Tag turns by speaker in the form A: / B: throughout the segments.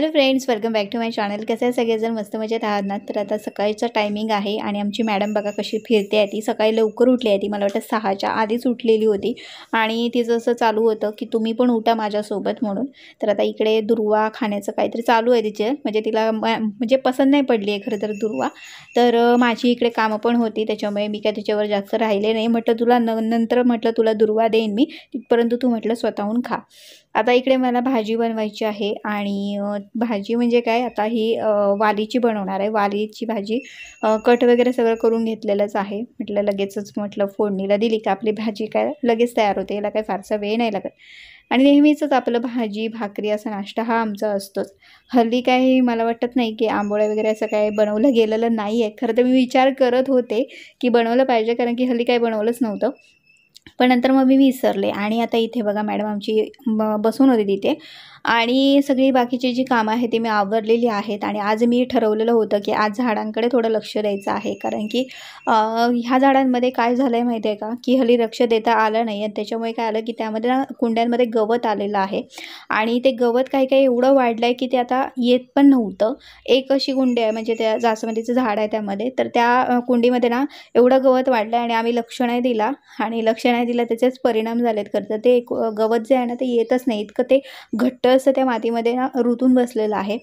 A: Hello friends, welcome back to my channel. कसे आहे सगळेजण? मस्त मजेत आहात ना? तर आता सकाळचं टायमिंग आहे आणि आमची मॅडम बघा कशी फिरते आहे। ती सकाळी लवकर उठली आहे। ती मला वाटतं 6च्या आधीच उठलेली होती आणि तिचं असं चालू होतं की तुम्ही पण उठा माझ्यासोबत म्हणून। तर आता इकडे दुर्वा खाण्याचं काहीतरी चालू आहे तिचे, म्हणजे तिला म्हणजे पसंत नाही पडली आहे खरं तर दुर्वा। तर माझी इकडे कामं पण होती, त्याच्यामुळे मी काय तिच्यावर जास्त राहिले नाही। म्हटलं तुला नंतर म्हटलं तुला दुर्वा देईन मी, परंतु तू म्हटलं स्वतःहून खा। आता इकडे मला भाजी बनवायची आहे आणि भाजी म्हणजे काय, आता ही वालीची बनवणार आहे। वालीची भाजी कट वगैरे सगळं करून घेतलेलंच आहे। म्हटलं लगेचच म्हटलं फोडणीला दिली का आपली भाजी काय लगेच तयार होते, याला काय फारसा वेळ नाही लागत। आणि नेहमीचंच आपलं भाजी भाकरी असा नाश्ता हा आमचा असतोच। हल्ली काही मला वाटत नाही की आंबोळ्या वगैरे असं काही बनवलं गेलेलं नाही आहे। खरं तर मी विचार करत होते की बनवलं पाहिजे, कारण की हल्ली काही बनवलंच नव्हतं, पण नंतर मग मी विसरले। आणि आता इथे बघा मॅडम आमची बसून होती तिथे आणि सगळी बाकीची जी कामं आहेत ती मी आवरलेली आहेत। आणि आज मी ठरवलेलं होतं की आज झाडांकडे थोडं लक्ष द्यायचं आहे, कारण की ह्या झाडांमध्ये काय झालं आहे माहिती आहे का, की हल्ली लक्ष देता आलं नाही आणि त्याच्यामुळे काय आलं की त्यामध्ये ना कुंड्यांमध्ये गवत आलेलं आहे आणि ते गवत काही काही एवढं वाढलं आहे की ते आता येत पण नव्हतं। एक अशी कुंडी आहे, म्हणजे त्या जास्वंदीचं झाड आहे त्यामध्ये, तर त्या कुंडीमध्ये ना एवढं गवत वाढलं आहे आणि आम्ही लक्ष नाही दिला आणि लक्ष नाही दिलं त्याचेच परिणाम झालेत। खरं तर ते गवत जे आहे ना ते येतच नाही, इतकं ते घट्ट असं त्या मातीमध्ये ना रुतून बसलेलं आहे।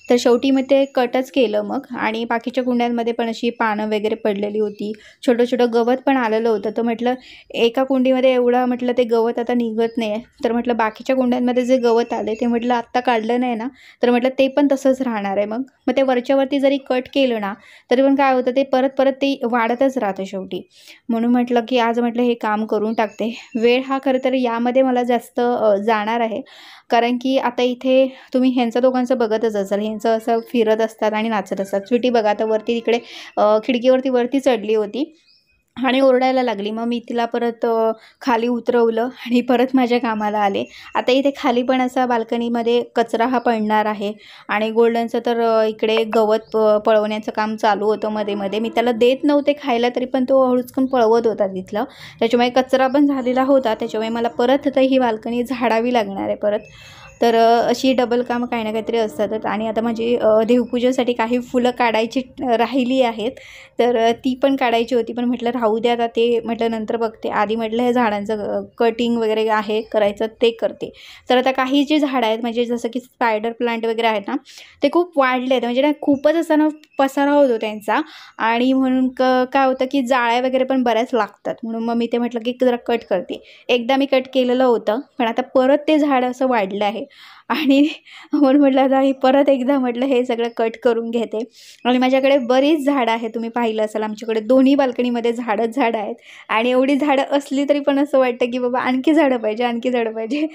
A: तर शेवटी मी ते कटच केलं मग, आणि बाकीच्या कुंड्यांमध्ये पण अशी पानं वगैरे पडलेली होती, छोटं छोटं गवत पण आलेलं होतं। तर म्हटलं एका कुंडीमध्ये एवढं म्हटलं ते गवत आता निघत नाही आहे, तर म्हटलं बाकीच्या कुंड्यांमध्ये जे गवत आले ते म्हटलं आत्ता काढलं नाही ना, तर म्हटलं ते पण तसंच राहणार आहे। मग ते वरच्यावरती जरी कट केलं ना तरी पण काय होतं, ते परत परत ते वाढतच राहतं शेवटी। म्हणून म्हटलं की आज म्हटलं हे काम करून टाकते। वेळ हा खरं तर यामध्ये मला जास्त जाणार आहे, कारण की आता इथे तुम्ही ह्यांचं दोघांचं बघतच असाल, ह्यांचं असं फिरत असतात आणि नाचत असतात। स्वीटी बघा आता वरती तिकडे खिडकीवरती वरती चढली होती आणि ओरडायला लागली। मग मी तिला परत खाली उतरवलं आणि परत माझ्या कामाला आले। आता इथे खाली पण असा बाल्कनीमध्ये कचरा हा पडणार आहे आणि गोल्डनचं तर इकडे गवत पळवण्याचं काम चालू होतं मध्ये मध्ये। मी त्याला देत नव्हते खायला, तरी पण तो हळूचकन पळवत होता तिथलं, त्याच्यामुळे कचरा पण झालेला होता। त्याच्यामुळे मला परत आता ही बाल्कनी झाडावी लागणार आहे परत। तर अशी डबल कामं काही ना काहीतरी असतातच। आणि आता माझी देवपूजेसाठी काही फुलं काढायची राहिली आहेत, तर ती पण काढायची होती, पण म्हटलं राहू द्या आता, ते म्हटलं नंतर बघते। आधी म्हटलं हे झाडांचं कटिंग वगैरे आहे करायचं ते करते। तर आता काही जी झाडं आहेत, म्हणजे जसं की स्पायडर प्लांट वगैरे आहेत ना, ते खूप वाढले आहेत, म्हणजे ना खूपच असा ना पसारा होतो त्यांचा, आणि म्हणून काय होतं की जाळ्या वगैरे पण बऱ्याच लागतात। म्हणून मग मी ते म्हटलं की जरा कट करते। एकदा मी कट केलेलं होतं, पण आता परत ते झाड असं वाढलं आहे आणि म्हणून म्हटलं आता ही परत एकदा म्हटलं हे सगळं कट करून घेते। आणि माझ्याकडे बरीच झाडं आहेत, तुम्ही पाहिलं असाल आमच्याकडे दोन्ही बाल्कनीमध्ये झाडं आहेत। आणि एवढी झाडं असली तरी पण असं वाटतं की बाबा आणखी झाडं पाहिजे, आणखी झाडं पाहिजे।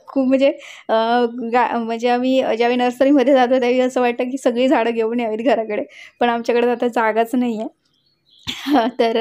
A: खूप म्हणजे म्हणजे आम्ही ज्यावेळी नर्सरीमध्ये जातो त्यावेळी असं वाटतं की सगळी झाडं घेऊन यावीत घराकडे, पण आमच्याकडे आता जागाच नाही आहे। तर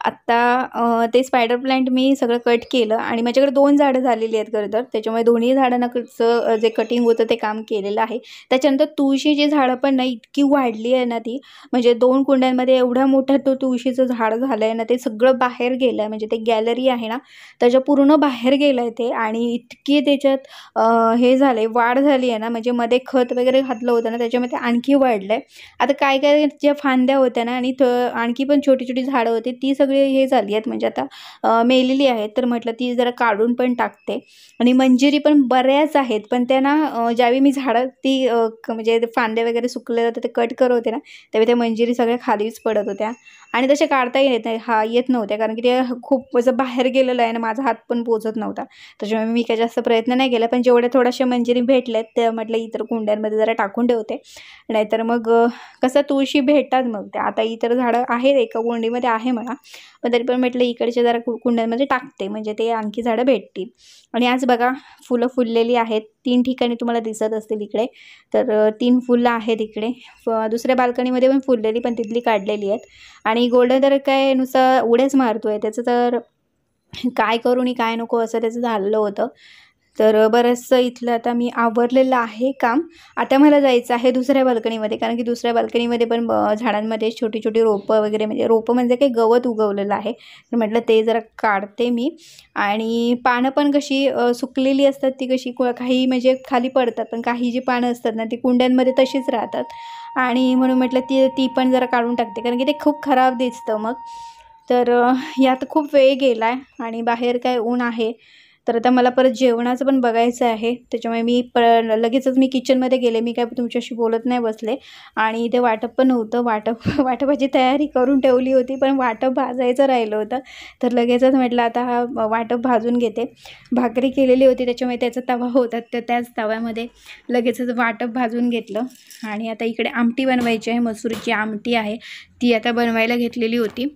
A: आत्ता ते स्पायडर प्लांट मी सगळं कट केलं आणि माझ्याकडे 2 झाडं झालेली आहेत खरं तर, त्याच्यामुळे दोन्ही झाडांचं जे कटिंग होतं ते काम केलेलं आहे। त्याच्यानंतर तुळशीची झाडं पण ना इतकी वाढली आहे ना ती, म्हणजे 2 कुंड्यांमध्ये एवढा मोठा तो तुळशीचं झाड झालं आहे ना, ते सगळं बाहेर गेलं आहे, म्हणजे ते गॅलरी आहे ना त्याच्या पूर्ण बाहेर गेलं आहे ते। आणि इतकी त्याच्यात हे झालं आहे, वाढ झाली आहे ना, म्हणजे मध्ये खत वगैरे घातलं होतं ना त्याच्यामध्ये आणखी वाढलं आहे। आता काय काय ज्या फांद्या होत्या ना आणि आणखी पण छोटी छोटी झाडं होती ती सगळी हे झाली आहेत, म्हणजे आता मेलेली आहेत। तर म्हटलं ती जरा काढून पण टाकते। आणि मंजिरी पण बऱ्याच आहेत, पण त्या ना ज्यावेळी मी झाडं ती म्हणजे फांद्या वगैरे सुकलेलं होतं ते कट करत होते ना, त्यावेळी त्या मंजिरी सगळ्या खालीच पडत होत्या आणि तशा काढता येत नव्हत्या, कारण की ते खूप असं बाहेर गेलेलं आहे ना, माझा हात पण पोचत नव्हता। त्याच्यामुळे मी काही जास्त प्रयत्न नाही केला, पण जेवढ्या थोड्याशा मंजिरी भेटल्यात त्या म्हटलं इतर कुंड्यांमध्ये जरा टाकून ठेवते, नाहीतर मग कसं तुळशी भेटतात मग त्या। आता इतर झाडं आहेत एका कुंडीमध्ये आहे म्हणा, पण तरी पण म्हटलं इकडच्या जरा कुंड्यांमध्ये टाकते, म्हणजे ते आणखी झाडं भेटतील। आणि आज बघा फुलं फुललेली आहेत, 3 ठिकाणी तुम्हाला दिसत असतील इकडे, तर 3 फुलं आहेत इकडे। दुसऱ्या बाल्कनीमध्ये पण फुललेली, पण तिथली काढलेली आहेत। आणि गोल्डन तर काय नुसतं उड्याच मारतोय, त्याचं तर काय करू आणि काय नको असं त्याचं झालेलं होतं। तर बरंचसं इथलं आता मी आवरलेलं आहे काम. आता मला जायचं आहे दुसऱ्या बाल्कनीमध्ये, कारण की दुसऱ्या बाल्कनीमध्ये पण झाडांमध्ये छोटी छोटी रोपं वगैरे, म्हणजे रोपं म्हणजे काही गवत उगवलेलं आहे, तर म्हटलं ते जरा काढते मी. आणि पानं पण कशी सुकलेली असतात, ती कशी काही म्हणजे खाली पडतात, पण काही जी पानं असतात ना ती कुंड्यांमध्ये तशीच राहतात. आणि म्हणून म्हटलं ती पण जरा काढून टाकते, कारण की ते खूप खराब दिसतं मग. तर यात खूप वेळ गेला आहे आणि बाहेर काय ऊन आहे. तर आता मला परत जेवणाचं पण बघायचं आहे, त्याच्यामुळे मी लगेचच मी किचनमध्ये गेले. मी काय तुमच्याशी बोलत नाही बसले. आणि इथे वाटप पण नव्हतं. वाटपाची तयारी करून ठेवली होती, पण वाटप भाजायचं राहिलं होतं. तर लगेचच म्हटलं आता हा वाटप भाजून घेते. भाकरी केलेली होती, त्याच्यामुळे त्याचा तवा होता, तर त्याच तव्यामध्ये लगेचच वाटप भाजून घेतलं. आणि आता इकडे आमटी बनवायची आहे, मसूरची आमटी आहे, ती आता बनवायला घेतलेली होती.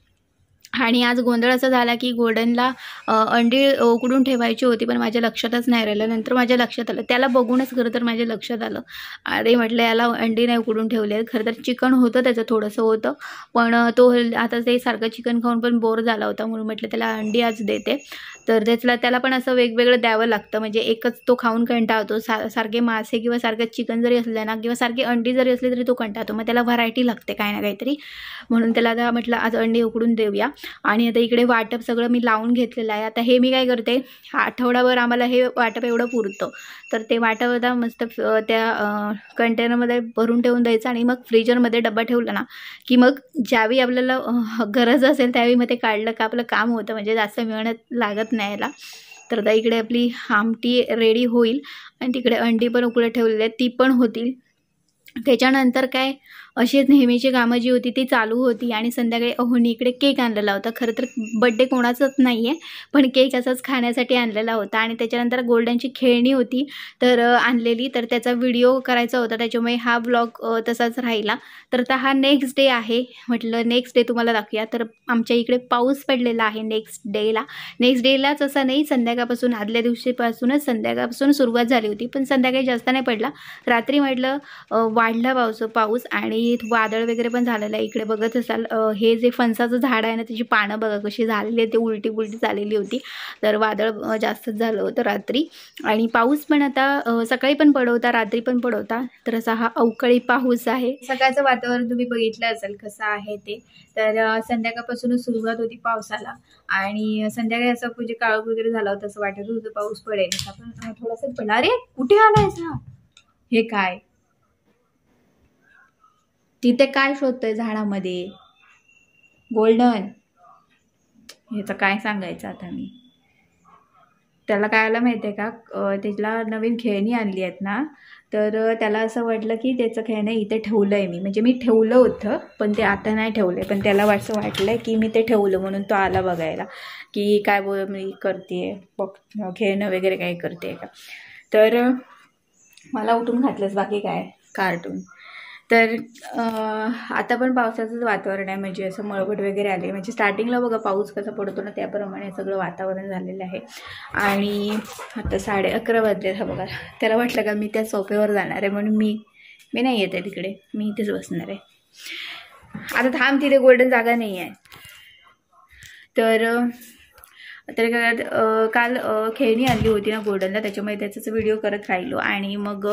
A: आणि आज गोंधळ असा झाला की गोल्डनला अंडी उकडून ठेवायची होती, पण माझ्या लक्षातच नाही राहिलं. नंतर माझ्या लक्षात आलं, त्याला बघूनच खरं तर माझ्या लक्षात आलं, अरे म्हटलं याला अंडी नाही उकडून ठेवले. खरं तर चिकन होतं, त्याचं थोडंसं होतं, पण तो आता ते सारखं चिकन खाऊन पण बोर झाला होता, म्हणून म्हटलं त्याला अंडी आज देते. तर त्याला पण असं वेगवेगळं द्यावं लागतं, म्हणजे एकच तो खाऊन कंटाळतो. सारखे मासे किंवा सारखं चिकन जरी असलं ना, किंवा सारखी अंडी जरी असली तरी तो कंटाळतो. मग त्याला व्हरायटी लागते काय ना काहीतरी, म्हणून त्याला आता म्हटलं आज अंडी उकडून देऊया. आणि आता इकडे वाटप सगळं मी लावून घेतलेलं आहे. आता हे मी काय करते, आठवडाभर आम्हाला हे वाटप एवढं पुरतं, तर ते वाटप आता मस्त त्या कंटेनरमध्ये भरून ठेवून द्यायचं. आणि मग फ्रीजरमध्ये डबा ठेवला ना की मग ज्यावेळी आपल्याला गरज असेल त्यावेळी मग ते काढलं का आपलं काम होतं, म्हणजे जास्त मेहनत लागत नाही याला. तर आता इकडे आपली आमटी रेडी होईल आणि तिकडे अंडी पण उकडे ठेवलेले आहेत, ती पण होतील. त्याच्यानंतर काय अशीच नेहमीची कामं जी होती ती चालू होती. आणि संध्याकाळी अहोनी इकडे केक आणलेला होता. खरं तर बड्डे कोणाचाच नाही आहे, पण केक असाच खाण्यासाठी आणलेला होता. आणि त्याच्यानंतर गोल्डनची खेळणी होती तर आणलेली, तर त्याचा व्हिडिओ करायचा होता, त्याच्यामुळे हा व्लॉग तसाच राहिला. तर आता हा नेक्स्ट डे आहे, म्हटलं नेक्स्ट डे तुम्हाला दाखवूया. तर आमच्या इकडे पाऊस पडलेला आहे नेक्स्ट डेलाच असं नाही, संध्याकाळपासून आदल्या दिवशीपासूनच संध्याकाळपासून सुरुवात झाली होती, पण संध्याकाळी जास्त नाही पडला. रात्री म्हटलं वाढला पाऊस आणि वादळ वगैरे पण झालेलं आहे. इकडे बघत असाल हे जे फणसाचं झाड आहे ना, त्याची पानं बघा कशी झालेली आहे, ते उलटी झालेली होती. तर वादळ जास्तच झालं होतं रात्री. आणि पाऊस पण आता सकाळी पण पडवता, रात्री पण पडवता. तर असा हा अवकाळी पाऊस आहे. सकाळचं वातावरण तुम्ही बघितलं असेल कसं आहे ते. तर संध्याकाळपासूनच सुरुवात होती पावसाला. आणि संध्याकाळी असं म्हणजे काळोख वगैरे झाला होता, असं वाटत होतं पाऊस पडेल. पण थोडासा पडला. अरे कुठे आलायचा, हे काय तिथे काय शोधतोय झाडामध्ये गोल्डन, ह्याचं काय सांगायचं आता मी. त्याला काय आलं माहिती आहे का, त्याला नवीन खेळणी आणली आहेत ना, तर त्याला असं वाटलं की त्याचं खेळणं इथे ठेवलं आहे म्हणजे मी ठेवलं होतं, पण ते आता नाही ठेवलं आहे. पण त्याला असं वाटलं की मी ते ठेवलं, म्हणून तो आला बघायला की काय मी करते बघ, खेळणं वगैरे काय करते का. तर मला उठून घातलंच, बाकी काय कार्टून. तर आता पण पावसाचंच वातावरण आहे, म्हणजे असं मळबट वगैरे आले, म्हणजे स्टार्टिंगला बघा पाऊस कसा पडतो ना त्याप्रमाणे सगळं वातावरण झालेलं आहे. आणि आता 11:30 वाजले. हा बघा, त्याला वाटलं का मी त्या सोफ्यावर जाणार आहे, म्हणून मी नाही येत आहे तिकडे, मी इथेच बसणार आहे. आता थांब, तिथे गोल्डन जागा नाही आहे. तर काल खेळणी आणली होती ना गोल्डनला, त्याच्यामुळे त्याचाच व्हिडिओ करत राहिलो. आणि मग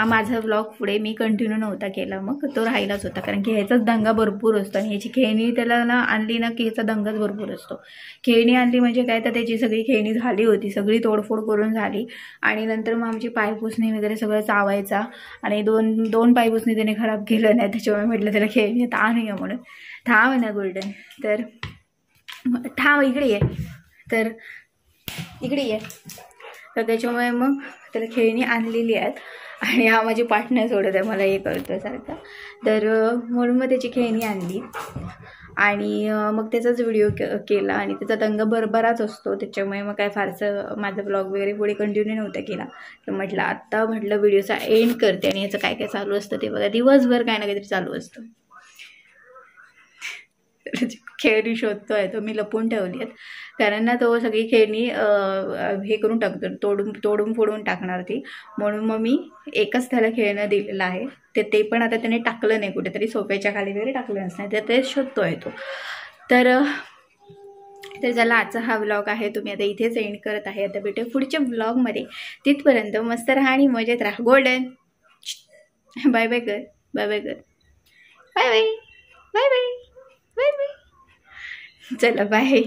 A: माझा व्लॉग पुढे मी कंटिन्यू नव्हता केला, मग तो राहिलाच होता, कारण की ह्याचाच दंगा भरपूर असतो. आणि ह्याची खेळणी त्याला ना आणली ना की ह्याचा दंगाच भरपूर असतो. खेळणी आणली म्हणजे काय, तर त्याची सगळी खेळणी झाली होती, सगळी तोडफोड करून झाली. आणि नंतर मग आमची पायपुसणी वगैरे सगळं चावायचा. आणि दोन पायपुसणी त्याने खराब केलं नाही, त्याच्यामुळे म्हटलं त्याला खेळणी आता आणूया म्हणून. थांब ना गोल्डन, तर थांब इकडे ये, तर इकडे ये. तर त्याच्यामुळे मग त्याला खेळणी आणलेली आहेत. आणि हा माझी पार्टनर सोडत आहे मला हे कळतं सारखं. तर म्हणून मग त्याची खेळणी आणली आणि मग त्याचाच व्हिडिओ केला. आणि त्याचा दंग बराच असतो, त्याच्यामुळे मग काय फारसं माझा ब्लॉग वगैरे पुढे कंटिन्यू नव्हता केला. तर म्हटलं व्हिडिओचा एंड करते. आणि याचं काय काय चालू असतं ते बघा, दिवसभर काय ना काहीतरी चालू असतं. खेळणी शोधतोय तो, मी लपून ठेवली आहेत, कारण ना तो सगळी खेळणी हे करून टाकतो, तोडून फोडून टाकणार ती. म्हणून मग मी एकच त्याला खेळणं दिलेलं आहे. ते पण आता त्याने टाकलं नाही, कुठेतरी सोफ्याच्या खाली वगैरे टाकलं नसणार, तर ते शोधतोय तो. तर तर चला आजचा हा व्लॉग आहे तुम्ही आता इथेच एंड करत आहे. आता भेटूया पुढच्या व्लॉगमध्ये. तिथपर्यंत मस्त राहा आणि मजेत राहा. गोल्डन बाय बाय कर, बाय बाय कर, bye bye bye bye bye bye. चला बाय.